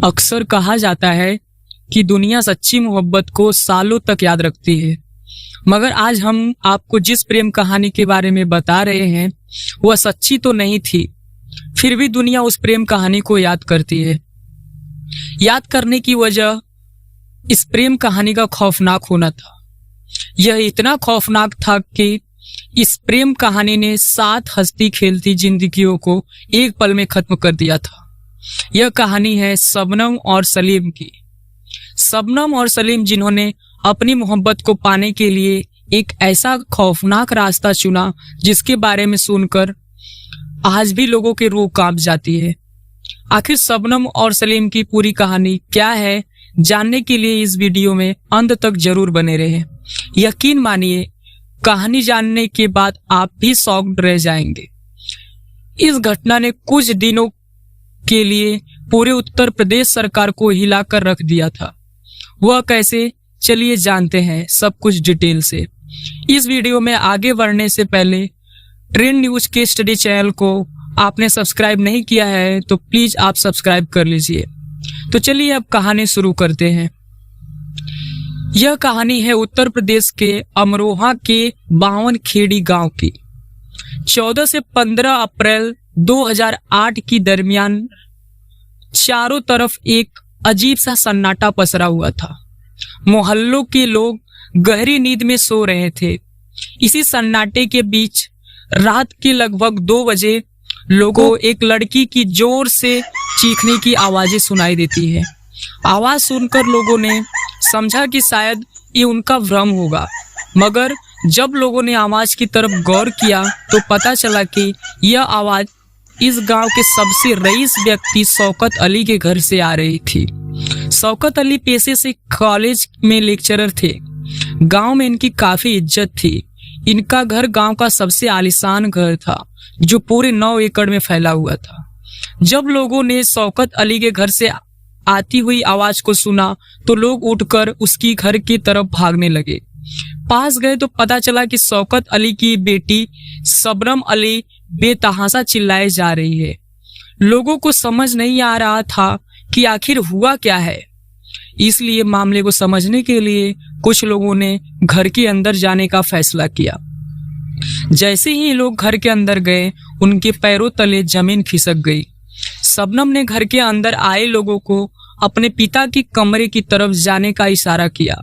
अक्सर कहा जाता है कि दुनिया सच्ची मोहब्बत को सालों तक याद रखती है, मगर आज हम आपको जिस प्रेम कहानी के बारे में बता रहे हैं वह सच्ची तो नहीं थी, फिर भी दुनिया उस प्रेम कहानी को याद करती है। याद करने की वजह इस प्रेम कहानी का खौफनाक होना था। यह इतना खौफनाक था कि इस प्रेम कहानी ने 7 हंसती खेलती जिंदगियों को एक पल में खत्म कर दिया था। यह कहानी है शबनम और सलीम की। शबनम और सलीम जिन्होंने अपनी मोहब्बत को पाने के लिए एक ऐसा खौफनाक रास्ता चुना जिसके बारे में सुनकर आज भी लोगों की रूह कांप जाती है। आखिर शबनम और सलीम की पूरी कहानी क्या है, जानने के लिए इस वीडियो में अंत तक जरूर बने रहें। यकीन मानिए, कहानी जानने के बाद आप भी शॉक्ड रह जाएंगे। इस घटना ने कुछ दिनों के लिए पूरे उत्तर प्रदेश सरकार को हिलाकर रख दिया था। वह कैसे, चलिए जानते हैं सब कुछ डिटेल से। इस वीडियो में आगे बढ़ने से पहले ट्रेंड न्यूज के स्टडी चैनल को आपने सब्सक्राइब नहीं किया है तो प्लीज आप सब्सक्राइब कर लीजिए। तो चलिए अब कहानी शुरू करते हैं। यह कहानी है उत्तर प्रदेश के अमरोहा के बावनखेड़ी गांव की। 14 से 15 अप्रैल 2008 की दरमियान चारों तरफ एक अजीब सा सन्नाटा पसरा हुआ था। मोहल्लों के लोग गहरी नींद में सो रहे थे। इसी सन्नाटे के बीच रात के लगभग 2 बजे लोगों को एक लड़की की जोर से चीखने की आवाजें सुनाई देती है। आवाज सुनकर लोगों ने समझा कि शायद ये उनका भ्रम होगा, मगर जब लोगों ने आवाज की तरफ गौर किया तो पता चला कि यह आवाज इस गांव के सबसे रईस व्यक्ति शौकत अली के घर से आ रही थी। शौकत अली पेशे से कॉलेज में लेक्चरर थे। गांव में इनकी काफी इज्जत थी। इनका घर गांव का सबसे आलीशान घर था जो पूरे 9 एकड़ में फैला हुआ था। जब लोगों ने शौकत अली के घर से आती हुई आवाज को सुना तो लोग उठकर उसकी घर की तरफ भागने लगे। पास गए तो पता चला कि शौकत अली की बेटी शबनम अली बेतहाशा चिल्लाए जा रही है। लोगों को समझ नहीं आ रहा था कि आखिर हुआ क्या है, इसलिए मामले को समझने के लिए कुछ लोगों ने घर के अंदर जाने का फैसला किया। जैसे ही लोग घर के अंदर गए, उनके पैरों तले जमीन खिसक गई। शबनम ने घर के अंदर आए लोगों को अपने पिता की कमरे की तरफ जाने का इशारा किया।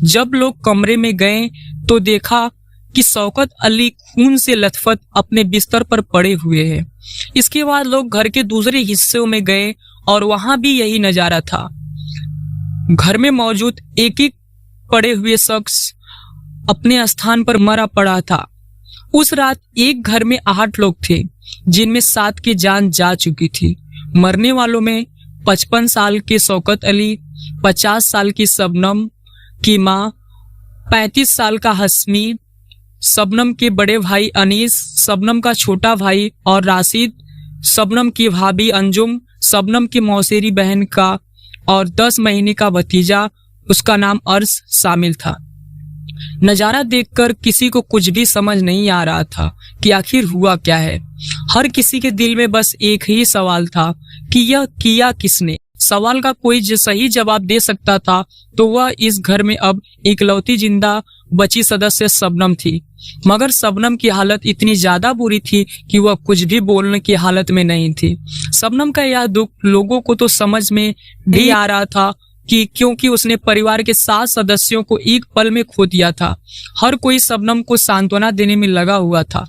जब लोग कमरे में गए तो देखा कि शौकत अली खून से लथपथ अपने बिस्तर पर पड़े हुए हैं। इसके बाद लोग घर के दूसरे हिस्सों में गए और वहां भी यही नजारा था। घर में मौजूद एक एक पड़े हुए शख्स अपने स्थान पर मरा पड़ा था। उस रात एक घर में 8 लोग थे, जिनमें 7 की जान जा चुकी थी। मरने वालों में 55 साल के शौकत अली, 50 साल की शबनम की माँ, 35 साल का हसमी, शबनम के बड़े भाई अनीस, शबनम का छोटा भाई और राशिद, शबनम की भाभी अंजुम, शबनम की मौसेरी बहन का और 10 महीने का भतीजा, उसका नाम अर्श शामिल था। नजारा देखकर किसी को कुछ भी समझ नहीं आ रहा था कि आखिर हुआ क्या है। हर किसी के दिल में बस एक ही सवाल था कि यह किया किसने। सवाल का कोई सही जवाब दे सकता था तो वह इस घर में अब इकलौती जिंदा बची सदस्य शबनम थी, मगर शबनम की हालत इतनी ज्यादा बुरी थी कि वह कुछ भी बोलने की हालत में नहीं थी। शबनम का यह दुख लोगों को तो समझ में भी आ रहा था कि क्योंकि उसने परिवार के 7 सदस्यों को एक पल में खो दिया था। हर कोई शबनम को सांत्वना देने में लगा हुआ था।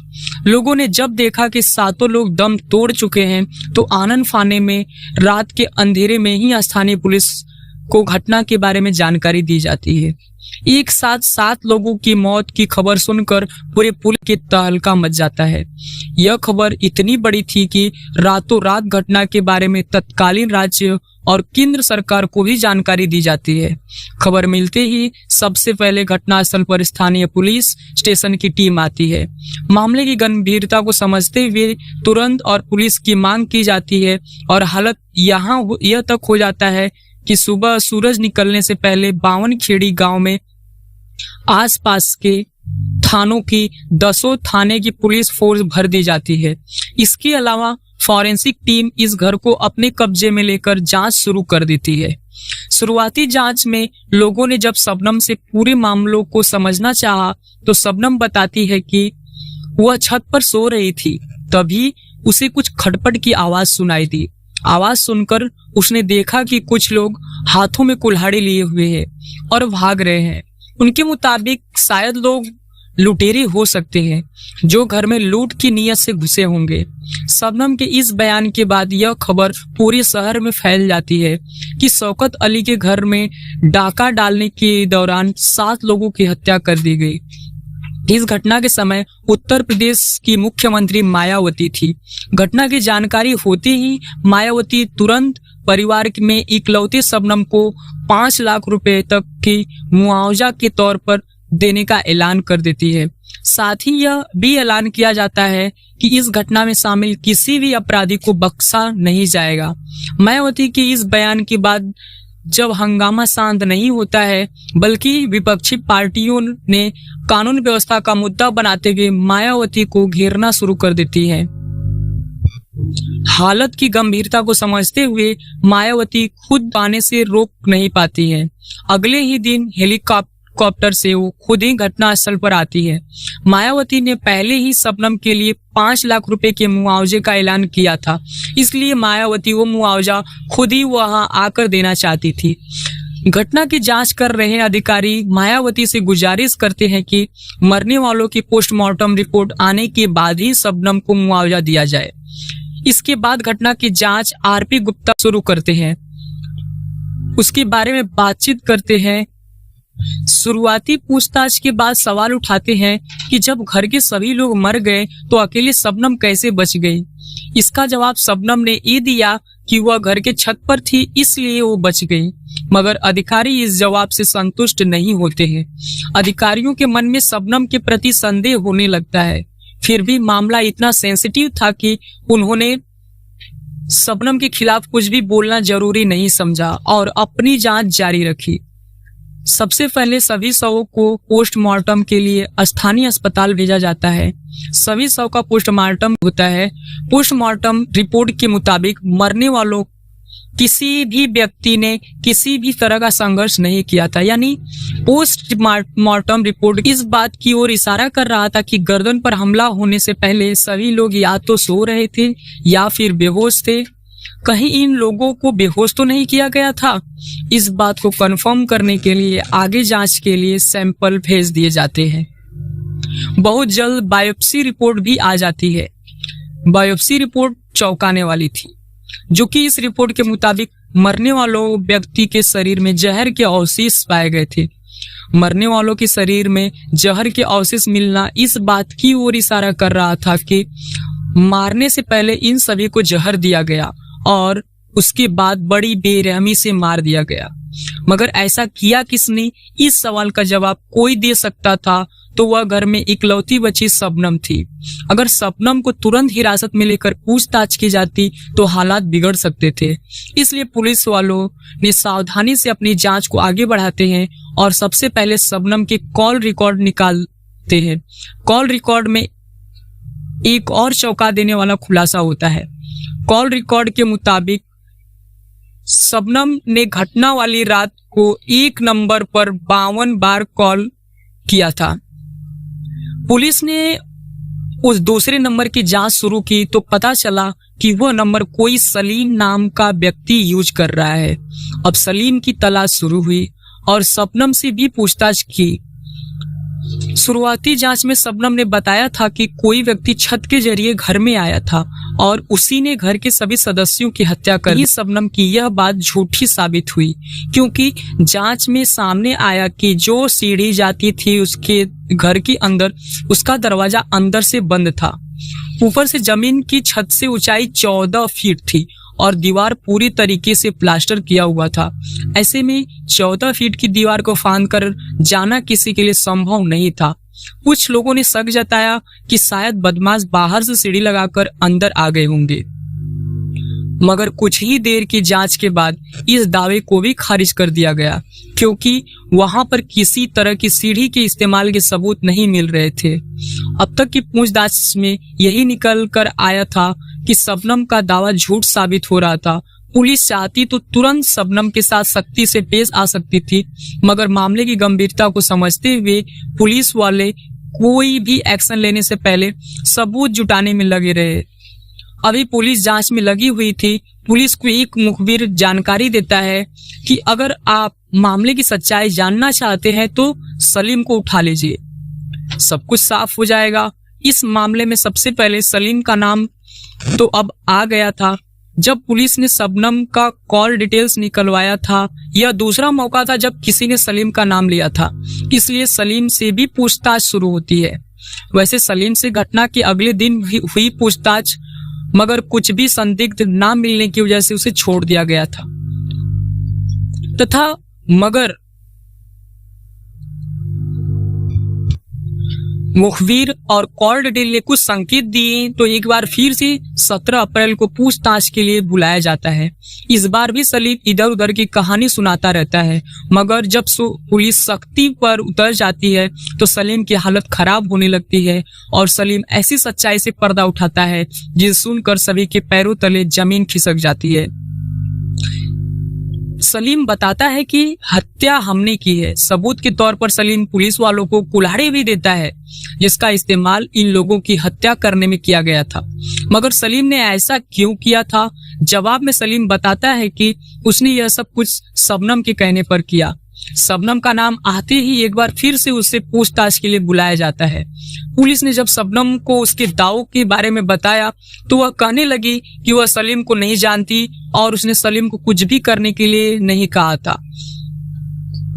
लोगों ने जब देखा कि 7 लोग दम तोड़ चुके हैं तो आनन फाने में रात के अंधेरे में ही स्थानीय पुलिस को घटना के बारे में जानकारी दी जाती है। एक साथ 7 लोगों की मौत की खबर सुनकर पूरे पुलिस के तहलका मच जाता है। यह खबर इतनी बड़ी थी कि रातों रात घटना के बारे में तत्कालीन राज्य और केंद्र सरकार को भी जानकारी दी जाती है। खबर मिलते ही सबसे पहले घटनास्थल पर स्थानीय पुलिस स्टेशन की टीम आती है। मामले की गंभीरता को समझते हुए तुरंत और पुलिस की मांग की जाती है और हालत यहाँ यह तक हो जाता है कि सुबह सूरज निकलने से पहले बावनखेड़ी गांव में आसपास के थानों की 10 थाने की पुलिस फोर्स भर दी जाती है। इसके अलावा फॉरेंसिक टीम इस घर को अपने कब्जे में लेकर जांच शुरू कर देती है। शुरुआती जांच में लोगों ने जब शबनम से पूरे मामलों को समझना चाहा तो शबनम बताती है कि वह छत पर सो रही थी, तभी उसे कुछ खटपट की आवाज सुनाई दी। आवाज सुनकर उसने देखा कि कुछ लोग हाथों में कुल्हाड़ी लिए हुए हैं और भाग रहे हैं। उनके मुताबिक शायद लोग लुटेरे हो सकते हैं जो घर में लूट की नीयत से घुसे होंगे। शबनम के इस बयान के बाद यह खबर पूरे शहर में फैल जाती है कि शौकत अली के घर में डाका डालने के दौरान 7 लोगों की हत्या कर दी गई। इस घटना के समय उत्तर प्रदेश की मुख्यमंत्री मायावती थी। घटना की जानकारी होते ही मायावती तुरंत परिवार में इकलौते शबनम को 5 लाख रुपए तक की मुआवजा के तौर पर देने का ऐलान कर देती है। साथ ही यह भी ऐलान किया जाता है कि इस घटना में शामिल किसी भी अपराधी को बख्शा नहीं जाएगा। मायावती के इस बयान के बाद जब हंगामा शांत नहीं होता है बल्कि विपक्षी पार्टियों ने कानून व्यवस्था का मुद्दा बनाते हुए मायावती को घेरना शुरू कर देती है। हालत की गंभीरता को समझते हुए मायावती खुद आने से रोक नहीं पाती है। अगले ही दिन हेलीकॉप्टर से वो खुद ही घटनास्थल पर आती है। मायावती ने पहले ही शबनम के लिए 5 लाख रुपए के मुआवजे का ऐलान किया था, इसलिए मायावती वो मुआवजा खुद ही वहां आकर देना चाहती थी। घटना की जांच कर रहे अधिकारी मायावती से गुजारिश करते हैं कि मरने वालों की पोस्टमार्टम रिपोर्ट आने के बाद ही शबनम को मुआवजा दिया जाए। इसके बाद घटना की जांच आरपी गुप्ता शुरू करते हैं, उसके बारे में बातचीत करते हैं। शुरुआती पूछताछ के बाद सवाल उठाते हैं कि जब घर के सभी लोग मर गए तो अकेले शबनम कैसे बच गई। इसका जवाब शबनम ने ये दिया कि वह घर के छत पर थी इसलिए वो बच गई, मगर अधिकारी इस जवाब से संतुष्ट नहीं होते हैं। अधिकारियों के मन में शबनम के प्रति संदेह होने लगता है। फिर भी मामला इतना सेंसिटिव था कि उन्होंने शबनम के खिलाफ कुछ भी बोलना जरूरी नहीं समझा और अपनी जांच जारी रखी। सबसे पहले सभी शवों को पोस्टमार्टम के लिए स्थानीय अस्पताल भेजा जाता है। सभी शव का पोस्टमार्टम होता है। पोस्टमार्टम रिपोर्ट के मुताबिक मरने वालों किसी भी व्यक्ति ने किसी भी तरह का संघर्ष नहीं किया था, यानी पोस्टमार्टम रिपोर्ट इस बात की ओर इशारा कर रहा था कि गर्दन पर हमला होने से पहले सभी लोग या तो सो रहे थे या फिर बेहोश थे। कहीं इन लोगों को बेहोश तो नहीं किया गया था। इस बात को कंफर्म करने के लिए आगे जांच के लिए सैंपल भेज दिए जाते हैं। बहुत जल्द बायोप्सी रिपोर्ट भी आ जाती है। बायोप्सी रिपोर्ट चौंकाने वाली थी, जो कि इस रिपोर्ट के मुताबिक मरने वालों व्यक्ति के शरीर में जहर के अवशेष पाए गए थे। मरने वालों के शरीर में जहर के अवशेष मिलना इस बात की ओर इशारा कर रहा था कि मारने से पहले इन सभी को जहर दिया गया और उसके बाद बड़ी बेरहमी से मार दिया गया। मगर ऐसा किया किसने, इस सवाल का जवाब कोई दे सकता था तो वह घर में इकलौती बची शबनम थी। अगर शबनम को तुरंत हिरासत में लेकर पूछताछ की जाती तो हालात बिगड़ सकते थे। इसलिए पुलिस वालों ने सावधानी से अपनी जांच को आगे बढ़ाते हैं और सबसे पहले शबनम के कॉल रिकॉर्ड निकालते हैं। कॉल रिकॉर्ड में एक और चौंका देने वाला खुलासा होता है। कॉल रिकॉर्ड के मुताबिक शबनम ने घटना वाली रात को एक नंबर पर 52 बार कॉल किया था। पुलिस ने उस दूसरे नंबर की जांच शुरू की तो पता चला कि वह नंबर कोई सलीम नाम का व्यक्ति यूज कर रहा है। अब सलीम की तलाश शुरू हुई और शबनम से भी पूछताछ की। शुरुआती जांच में शबनम ने बताया था कि कोई व्यक्ति छत के जरिए घर में आया था और उसी ने घर के सभी सदस्यों की हत्या कर दी। शबनम की यह बात झूठी साबित हुई क्योंकि जांच में सामने आया कि जो सीढ़ी जाती थी उसके घर के अंदर, उसका दरवाजा अंदर से बंद था। ऊपर से जमीन की छत से ऊंचाई 14 फीट थी और दीवार पूरी तरीके से प्लास्टर किया हुआ था। ऐसे में 14 फीट की दीवार को फांद कर जाना किसी के लिए संभव नहीं था। कुछ लोगों ने शक जताया कि शायद बदमाश बाहर से सीढ़ी लगाकर अंदर आ गए होंगे। मगर कुछ ही देर की जांच के बाद इस दावे को भी खारिज कर दिया गया, क्योंकि वहां पर किसी तरह की सीढ़ी के इस्तेमाल के सबूत नहीं मिल रहे थे। अब तक की पूछताछ में यही निकल कर आया था कि शबनम का दावा झूठ साबित हो रहा था। पुलिस चाहती तो तुरंत शबनम के साथ सख्ती से पेश आ सकती थी, मगर मामले की गंभीरता को समझते हुए पुलिस वाले कोई भी एक्शन लेने से पहले सबूत जुटाने में लगे रहे। अभी पुलिस जांच में लगी हुई थी। पुलिस को एक मुखबिर जानकारी देता है कि अगर आप मामले की सच्चाई जानना चाहते हैं तो सलीम को उठा लीजिए, सब कुछ साफ हो जाएगा। इस मामले में सबसे पहले सलीम का नाम तो अब आ गया था। जब पुलिस ने शबनम का कॉल डिटेल्स निकलवाया था, यह दूसरा मौका था जब किसी ने सलीम का नाम लिया था, इसलिए सलीम से भी पूछताछ शुरू होती है। वैसे सलीम से घटना के अगले दिन हुई पूछताछ, मगर कुछ भी संदिग्ध ना मिलने की वजह से उसे छोड़ दिया गया था। तथा मगर मुखबिर और कॉल डिटेल ने कुछ संकेत दिए तो एक बार फिर से 17 अप्रैल को पूछताछ के लिए बुलाया जाता है। इस बार भी सलीम इधर उधर की कहानी सुनाता रहता है, मगर जब पुलिस सख्ती पर उतर जाती है तो सलीम की हालत खराब होने लगती है और सलीम ऐसी सच्चाई से पर्दा उठाता है जिसे सुनकर सभी के पैरों तले जमीन खिसक जाती है। सलीम बताता है कि हत्या हमने की है। सबूत के तौर पर सलीम पुलिस वालों को कुल्हाड़ी भी देता है, जिसका इस्तेमाल इन लोगों की हत्या करने में किया गया था। मगर सलीम ने ऐसा क्यों किया था? जवाब में सलीम बताता है कि उसने यह सब कुछ शबनम के कहने पर किया। शबनम का नाम आते ही एक बार फिर से उससे पूछताछ के लिए बुलाया जाता है। पुलिस ने जब शबनम को उसके दावों के बारे में बताया तो वह कहने लगी कि वह सलीम को नहीं जानती और उसने सलीम को कुछ भी करने के लिए नहीं कहा था।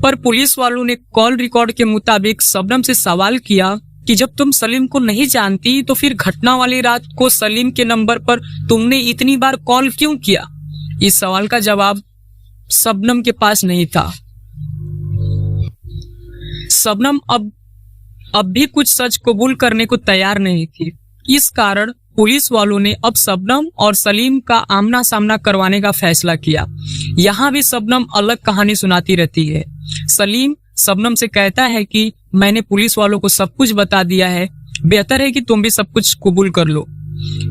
पर पुलिस वालों ने कॉल रिकॉर्ड के मुताबिक शबनम से सवाल किया कि जब तुम सलीम को नहीं जानती तो फिर घटना वाली रात को सलीम के नंबर पर तुमने इतनी बार कॉल क्यों किया? इस सवाल का जवाब शबनम के पास नहीं था। शबनम अब भी कुछ सच कबूल करने को तैयार नहीं थी। इस कारण पुलिस वालों ने अब शबनम और सलीम का आमना सामना करवाने का फैसला किया। यहाँ भी शबनम अलग कहानी सुनाती रहती है। सलीम शबनम से कहता है कि मैंने पुलिस वालों को सब कुछ बता दिया है, बेहतर है कि तुम भी सब कुछ कबूल कर लो।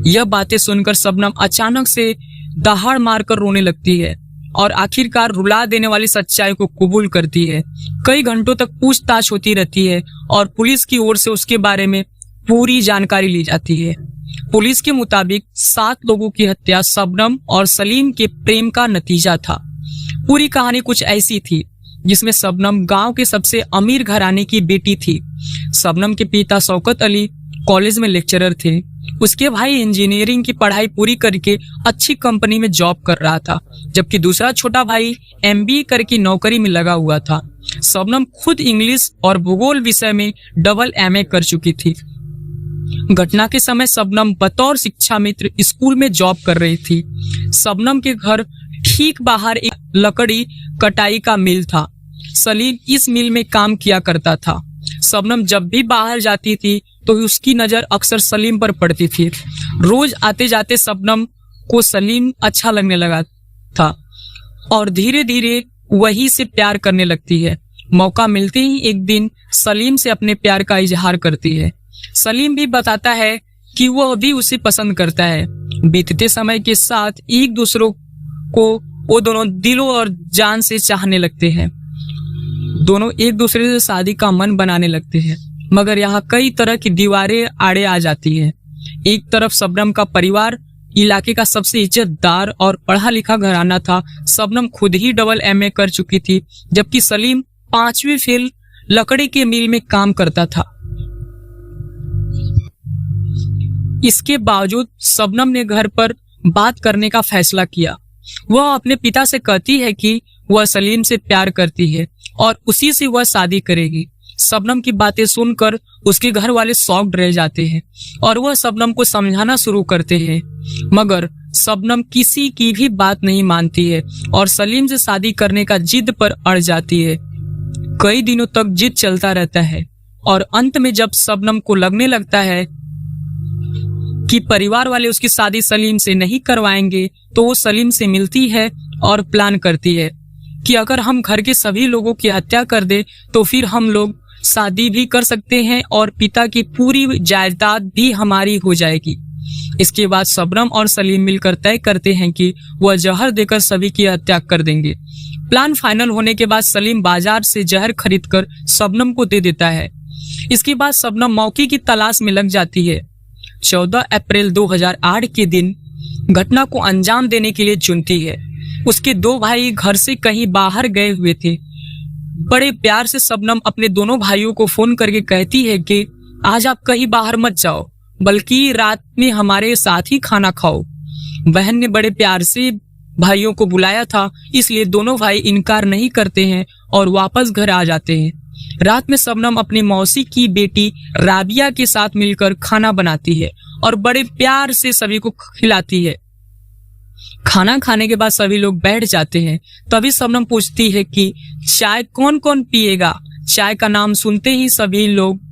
यह बातें सुनकर शबनम अचानक से दहाड़ मारकर रोने लगती है और आखिरकार रुला देने वाली सच्चाई को कबूल करती है। कई घंटों तक पूछताछ होती रहती है और पुलिस की ओर से उसके बारे में पूरी जानकारी ली जाती है। पुलिस के मुताबिक 7 लोगों की हत्या शबनम और सलीम के प्रेम का नतीजा था। पूरी कहानी कुछ ऐसी थी जिसमें शबनम गांव के सबसे अमीर घराने की बेटी थी। शबनम के पिता शौकत अली कॉलेज में लेक्चरर थे। उसके भाई इंजीनियरिंग की पढ़ाई पूरी करके अच्छी कंपनी में जॉब कर रहा था, जबकि दूसरा छोटा भाई MBA करके नौकरी में लगा हुआ था। शबनम खुद इंग्लिश और भूगोल विषय में डबल MA कर चुकी थी। घटना के समय शबनम बतौर शिक्षा मित्र स्कूल में जॉब कर रही थी। शबनम के घर ठीक बाहर एक लकड़ी कटाई का मिल था। सलीम इस मिल में काम किया करता था। शबनम जब भी बाहर जाती थी तो उसकी नजर अक्सर सलीम पर पड़ती थी। रोज आते जाते शबनम को सलीम अच्छा लगने लगा था और धीरे धीरे वही से प्यार करने लगती है। मौका मिलते ही एक दिन सलीम से अपने प्यार का इजहार करती है। सलीम भी बताता है कि वह भी उसे पसंद करता है। बीतते समय के साथ एक दूसरों को वो दोनों दिलों और जान से चाहने लगते हैं। दोनों एक दूसरे से शादी का मन बनाने लगते हैं, मगर यहाँ कई तरह की दीवारें आड़े आ जाती हैं। एक तरफ शबनम का परिवार इलाके का सबसे इज्जतदार और पढ़ा लिखा घराना था। शबनम खुद ही डबल MA कर चुकी थी, जबकि सलीम 5वीं फेल लकड़ी के मिल में काम करता था। इसके बावजूद शबनम ने घर पर बात करने का फैसला किया। वह अपने पिता से कहती है कि वह सलीम से प्यार करती है और उसी से वह शादी करेगी। शबनम की बातें सुनकर उसके घर वाले शॉक्ड रह जाते हैं और वह शबनम को समझाना शुरू करते हैं, मगर शबनम किसी की भी बात नहीं मानती है और सलीम से शादी करने का जिद पर अड़ जाती है। कई दिनों तक जिद चलता रहता है और अंत में जब शबनम को लगने लगता है कि परिवार वाले उसकी शादी सलीम से नहीं करवाएंगे, तो वो सलीम से मिलती है और प्लान करती है कि अगर हम घर के सभी लोगों की हत्या कर दे तो फिर हम लोग शादी भी कर सकते हैं और पिता की पूरी जायदाद भी हमारी हो जाएगी। इसके बाद शबनम और सलीम मिलकर तय करते हैं कि वह जहर देकर सभी की हत्या कर देंगे। प्लान फाइनल होने के बाद सलीम बाजार से जहर खरीदकर शबनम को दे देता है। इसके बाद शबनम मौके की तलाश में लग जाती है। 14 अप्रैल 2008 के दिन घटना को अंजाम देने के लिए चुनती है। उसके 2 भाई घर से कहीं बाहर गए हुए थे। बड़े प्यार से शबनम अपने दोनों भाइयों को फोन करके कहती है कि आज आप कहीं बाहर मत जाओ, बल्कि रात में हमारे साथ ही खाना खाओ। बहन ने बड़े प्यार से भाइयों को बुलाया था, इसलिए दोनों भाई इनकार नहीं करते हैं और वापस घर आ जाते हैं। रात में शबनम अपनी मौसी की बेटी राबिया के साथ मिलकर खाना बनाती है और बड़े प्यार से सभी को खिलाती है। खाना खाने के बाद सभी लोग बैठ जाते हैं। तभी शबनम पूछती है कि चाय कौन कौन पिएगा। चाय का नाम सुनते ही सभी लोग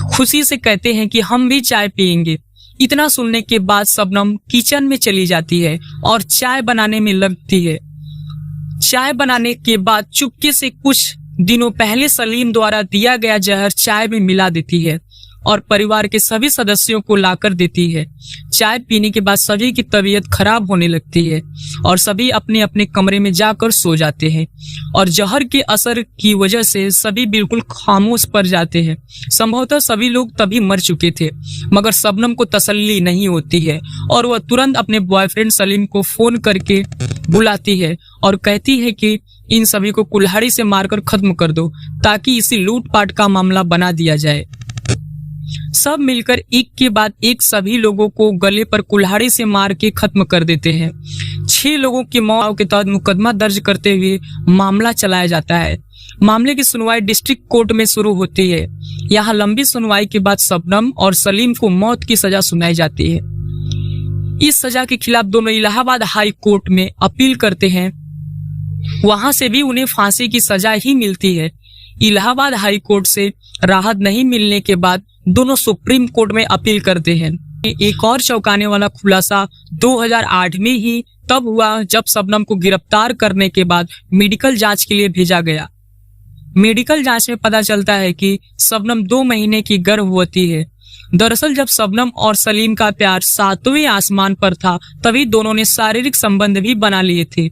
खुशी से कहते हैं कि हम भी चाय पिएंगे। इतना सुनने के बाद शबनम किचन में चली जाती है और चाय बनाने में लगती है। चाय बनाने के बाद चुपके से कुछ दिनों पहले सलीम द्वारा दिया गया जहर चाय में मिला देती है और परिवार के सभी सदस्यों को लाकर देती है। चाय पीने के बाद सभी की तबीयत खराब होने लगती है और सभी अपने अपने कमरे में जाकर सो जाते हैं और जहर के असर की वजह से सभी बिल्कुल खामोश पड़ जाते हैं। संभवतः सभी लोग तभी मर चुके थे, मगर शबनम को तसल्ली नहीं होती है और वह तुरंत अपने बॉयफ्रेंड सलीम को फोन करके बुलाती है और कहती है कि इन सभी को कुल्हाड़ी से मारकर खत्म कर दो ताकि इसी लूटपाट का मामला बना दिया जाए। सब मिलकर एक के बाद एक सभी लोगों को गले पर कुल्हाड़ी से मार के खत्म कर देते हैं। 6 लोगों की मौत के तहत मुकदमा दर्ज करते हुए मामला चलाया जाता है। मामले की सुनवाई डिस्ट्रिक्ट कोर्ट में शुरू होती है। यहाँ लंबी सुनवाई के बाद शबनम और सलीम को मौत की सजा सुनाई जाती है। इस सजा के खिलाफ दोनों इलाहाबाद हाई कोर्ट में अपील करते हैं। वहां से भी उन्हें फांसी की सजा ही मिलती है। इलाहाबाद हाई कोर्ट से राहत नहीं मिलने के बाद दोनों सुप्रीम कोर्ट में अपील करते हैं। एक और चौंकाने वाला खुलासा 2008 में ही तब हुआ जब शबनम को गिरफ्तार करने के बाद मेडिकल जांच के लिए भेजा गया। मेडिकल जांच में पता चलता है कि शबनम 2 महीने की गर्भवती है। दरअसल जब शबनम और सलीम का प्यार 7वें आसमान पर था, तभी दोनों ने शारीरिक संबंध भी बना लिए थे।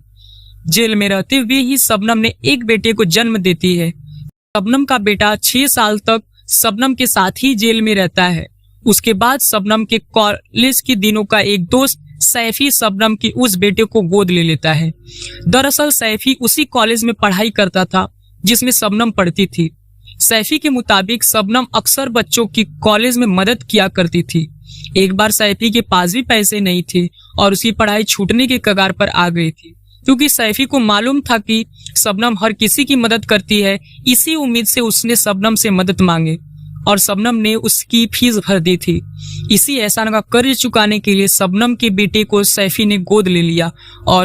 जेल में रहते हुए ही शबनम ने एक बेटे को जन्म देती है। शबनम का बेटा 6 साल तक शबनम के साथ ही जेल में रहता है। उसके बाद शबनम के कॉलेज के दिनों का एक दोस्त सैफी शबनम की उस बेटे को गोद ले लेता है। दरअसल सैफी उसी कॉलेज में पढ़ाई करता था जिसमें शबनम पढ़ती थी। सैफी के मुताबिक शबनम अक्सर बच्चों की कॉलेज में मदद किया करती थी। एक बार सैफी के पास भी पैसे नहीं थे और उसकी पढ़ाई छूटने के कगार पर आ गई थी। क्योंकि सैफी को मालूम था कि शबनम हर किसी की मदद करती है, इसी उम्मीद से उसने शबनम से मदद मांगे और शबनम ने उसकी फीस भर दी थी। इसी एहसान का कर्ज चुकाने के लिए शबनम के बेटे को सैफी ने गोद ले लिया और